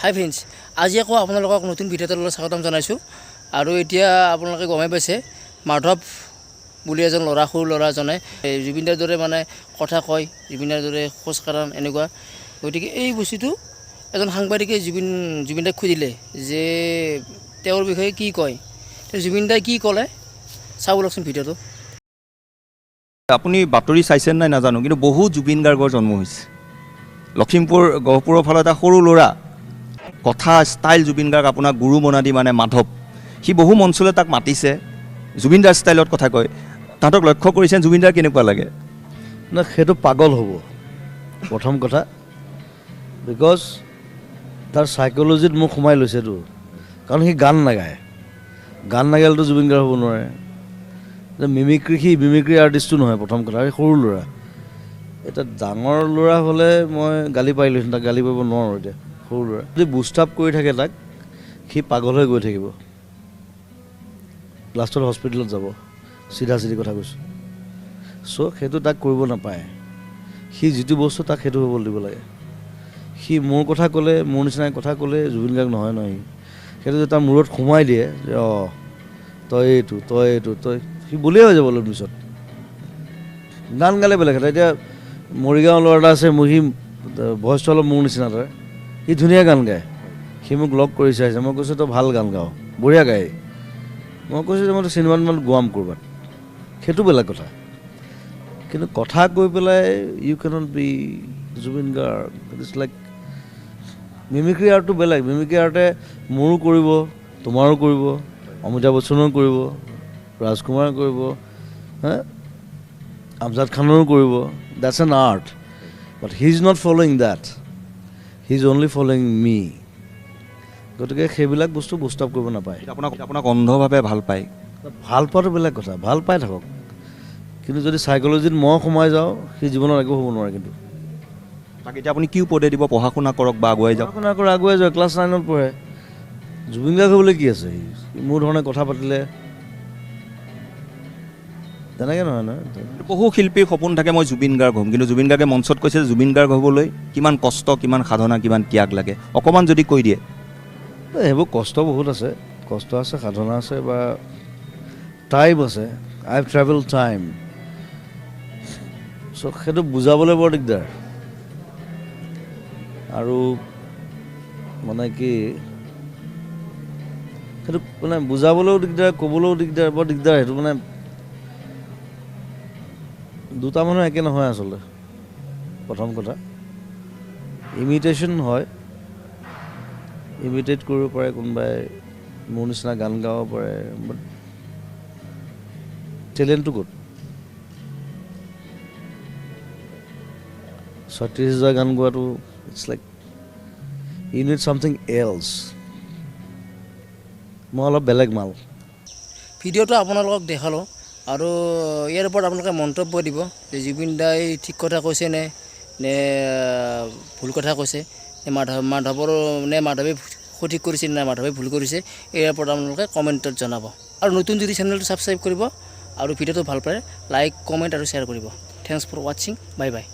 হাই friends, আজি আকৌ আপোনালোকক নতুন ভিডিঅ' এটালৈ স্বাগতম জনাইছোঁ। আৰু এতিয়া আপোনালোকে গমেই পাইছে মাধব বুলি এজন ল'ৰা, সৰু ল'ৰাজনে জুবিনদাৰ দৰে মানে কথা কয়, জুবিনদাৰ দৰে খোজ কাঢ়ান এনেকুৱা। গতিকে এই বস্তুটো এজন সাংবাদিকে জুবিনদাক সুধিলে যে তেওঁৰ বিষয়ে কি কয়। জুবিনদাই কি ক'লে চাওঁ বলকচোন ভিডিঅ'টো। আপুনি বাতৰি চাইছে নাই নাজানো, কিন্তু বহু জুবিন গাৰ্গৰ জন্ম হৈছে। লখিমপুৰ গহপুৰৰ ফালে এটা সৰু ল'ৰা, কথা ষ্টাইল জুবিন গাৰ্গ আপোনাক গুৰু বনাদি মানে মাধব, সি বহু মঞ্চলৈ তাক মাতিছে, জুবিনদাৰ ষ্টাইলত কথা কয়। তাহাঁতক লক্ষ্য কৰিছে জুবিনদাৰ কেনেকুৱা লাগে? না সেইটো পাগল হ'ব প্ৰথম কথা, বিকজ তাৰ চাইক'লজিত মোক সোমাই লৈছেতো। কাৰণ সি গান নাগায়, গান নাগালেতো জুবিন গাৰ্গ হ'ব নোৱাৰে। সি মিমিক্ৰি আৰ্টিষ্টো নহয় প্ৰথম কথা, সি সৰু ল'ৰা। এটা ডাঙৰ ল'ৰা হ'লে মই গালি পাৰিলোহেঁতেন, তাক গালি পাৰিব নোৱাৰোঁ এতিয়া। সৰু ল'ৰা যদি বুষ্টাপ কৰি থাকে তাক, সি পাগল হৈ গৈ থাকিব, লাষ্টত হস্পিটেলত যাব। চিধি কথা কৈছোঁ। চ' সেইটো তাক কৰিব নাপায়। সি যিটো বস্তু তাক সেইটো হ'বলৈ দিব লাগে। সি মোৰ কথা ক'লে, মোৰ নিচিনাই কথা ক'লে জুবিন গাৰ্গ নহয় সি। সেইটো যে তাৰ মূৰত সোমাই দিয়ে যে তই এইটো সি বুলিয়ে হৈ যাব অলপ পিছত। গান গালে বেলেগ কথা। এতিয়া মৰিগাঁও ল'ৰা এটা আছে, সি ভইচটো অলপ মোৰ নিচিনা তাৰ, সি ধুনীয়া গান গায়। সি মোক লগ কৰি চাইছে, মই কৈছোঁ তই ভাল গান গাৱ, বঢ়িয়া গায়। মই কৈছোঁ যে মই চিনেমাত গোৱাম ক'ৰবাত, সেইটো বেলেগ কথা। কিন্তু কথা কৈ পেলাই you can't be Zubeen Garg. It's like mimicry আৰ্টটো বেলেগ। মিমিক্ৰি আৰ্টে মোৰো কৰিব, তোমাৰো কৰিব, অমিতাভ বচ্চনৰো কৰিব, ৰাজকুমাৰে কৰিব, আমজাদ খানৰো কৰিব। That's an art, but he is not following that, he is only following me. গতিকে সেইবিলাক বস্তু বুষ্টাপ কৰিব নাপায়। আপোনাক অন্ধভাৱে ভাল পায়, ভাল পোৱাটো বেলেগ কথা, ভাল পাই থাকক। কিন্তু যদি চাইক'লজিত মই সোমাই যাওঁ, সি জীৱনত একো হ'ব নোৱাৰে। কিন্তু তাক এতিয়া আপুনি কি উপদেশ দিব? পঢ়া শুনা কৰক বা আগুৱাই যাওক। পঢ়া শুনা কৰি আগুৱাই যাওক, ক্লাছ 9ত পঢ়ে। জুবিন গাৰ্গ হ'বলৈ কি আছে? সি মোৰ ধৰণে কথা পাতিলে তেনেকৈ নহয় নহয়। বহু শিল্পীৰ সপোন থাকে মই জুবিন গাৰ্গ হ'ম, কিন্তু জুবিন গাৰ্গে মঞ্চত কৈছে জুবিন গাৰ্গ হ'বলৈ কিমান কষ্ট, কিমান সাধনা, কিমান ত্যাগ লাগে, অকণমান যদি কৈ দিয়ে। সেইবোৰ কষ্ট বহুত আছে, কষ্ট আছে, সাধনা আছে, বা টাইম আছে। আই হেভ ট্ৰেভেল টাইম। চ' সেইটো বুজাবলৈ বৰ দিগদাৰ। আৰু মানে কি, সেইটো মানে বুজাবলৈও দিগদাৰ, ক'বলৈও দিগদাৰ, বৰ দিগদাৰ। সেইটো মানে দুটা মানুহ একে নহয় আচলতে। প্ৰথম কথা ইমিটেশ্যন হয়, ইমিটেট কৰিব পাৰে কোনোবাই, মোৰ নিচিনা গান গাব পাৰে, বাট টেলেণ্টটো ক'ত? 36,000 গান গোৱাটো it's like you need something else. মই অলপ বেলেগ মাল। ভিডিঅ'টো আপোনালোকক দেখালোঁ, আৰু ইয়াৰ ওপৰত আপোনালোকে মন্তব্য দিব যে জুবিন দাই ঠিক কথা কৈছে নে ভুল কথা কৈছে, নে মাধৱে সঠিক কৰিছে নে মাধৱে ভুল কৰিছে। ইয়াৰ ওপৰত আপোনালোকে কমেণ্টত জনাব। আৰু নতুন যদি চেনেলটো ছাবস্ক্ৰাইব কৰিব, আৰু ভিডিঅ'টো ভাল পায় লাইক, কমেণ্ট আৰু শ্বেয়াৰ কৰিব। থেংকছ ফৰ ৱাচিং, বাই বাই।